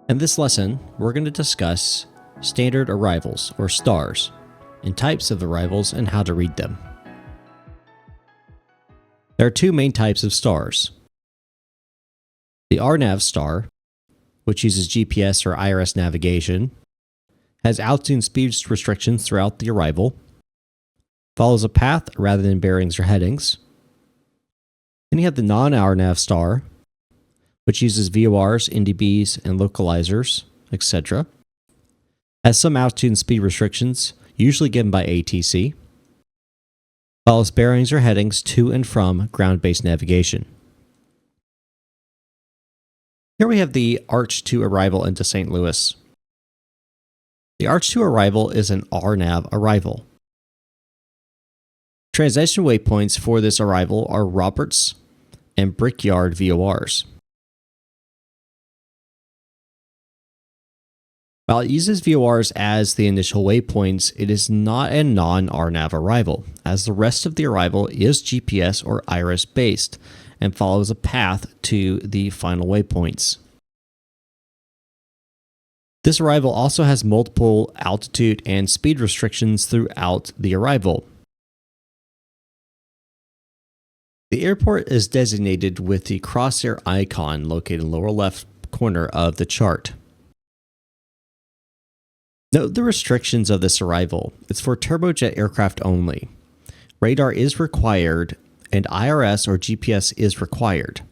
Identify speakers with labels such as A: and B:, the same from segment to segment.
A: In this lesson, we're going to discuss standard arrivals, or stars, and types of arrivals and how to read them. There are two main types of stars. The RNAV star, which uses GPS or IRS navigation, has altitude and speed restrictions throughout the arrival, follows a path rather than bearings or headings. Then you have the non-RNAV star, which uses VORs, NDBs, and localizers, etc. Has some altitude and speed restrictions, usually given by ATC. Follows bearings or headings to and from ground-based navigation. Here we have the Arch 2 arrival into St. Louis. The Arch 2 arrival is an RNAV arrival. Transition waypoints for this arrival are Roberts and Brickyard VORs. While it uses VORs as the initial waypoints, it is not a non-RNAV arrival, as the rest of the arrival is GPS or IRS based and follows a path to the final waypoints. This arrival also has multiple altitude and speed restrictions throughout the arrival. The airport is designated with the crosshair icon located in the lower left corner of the chart. Note the restrictions of this arrival. It's for turbojet aircraft only. Radar is required, and IRS or GPS is required.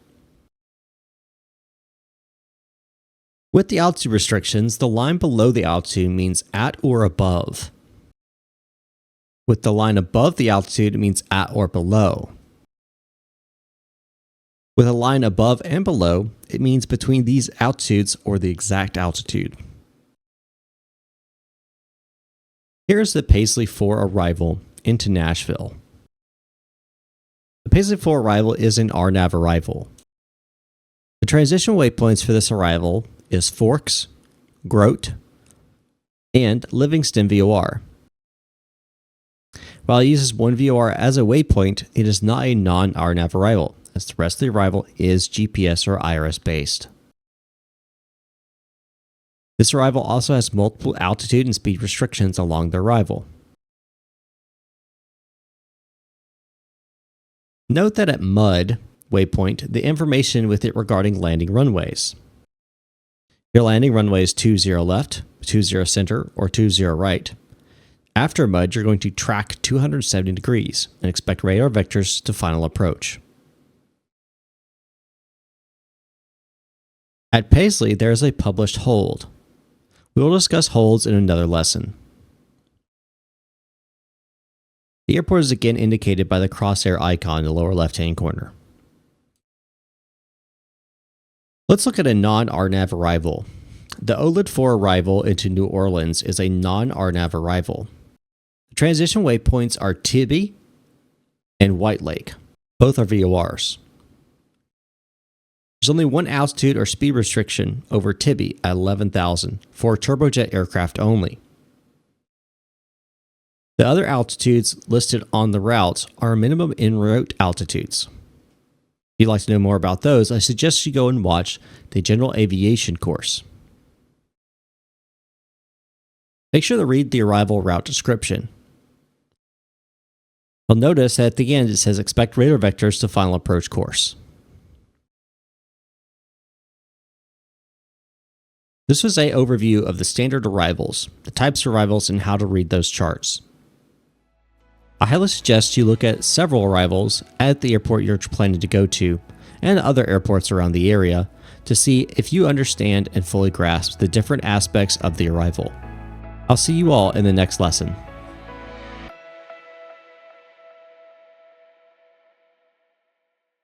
A: With the altitude restrictions, the line below the altitude means at or above. With the line above the altitude, it means at or below. With a line above and below, it means between these altitudes or the exact altitude. Here's the Paisley 4 arrival into Nashville. The Paisley 4 arrival is an RNAV arrival. The transition waypoints for this arrival is Forks, Grote, and Livingston VOR. While it uses one VOR as a waypoint, it is not a non-RNAV arrival, as the rest of the arrival is GPS or IRS based. This arrival also has multiple altitude and speed restrictions along the arrival. Note that at MUD waypoint, the information with it regarding landing runways. Your landing runway is 20 left, 20 center, or 20 right. After MUD, you're going to track 270 degrees and expect radar vectors to final approach. At Paisley, there is a published hold. We will discuss holds in another lesson. The airport is again indicated by the crosshair icon in the lower left-hand corner. Let's look at a non-RNAV arrival. The OLID 4 arrival into New Orleans is a non-RNAV arrival. The transition waypoints are Tibby and White Lake. Both are VORs. There's only one altitude or speed restriction over Tibby at 11,000 for turbojet aircraft only. The other altitudes listed on the routes are minimum en route altitudes. If you'd like to know more about those, I suggest you go and watch the General Aviation course. Make sure to read the arrival route description. You'll notice that at the end it says expect radar vectors to final approach course. This was an overview of the standard arrivals, the types of arrivals, and how to read those charts. I highly suggest you look at several arrivals at the airport you're planning to go to and other airports around the area to see if you understand and fully grasp the different aspects of the arrival. I'll see you all in the next lesson.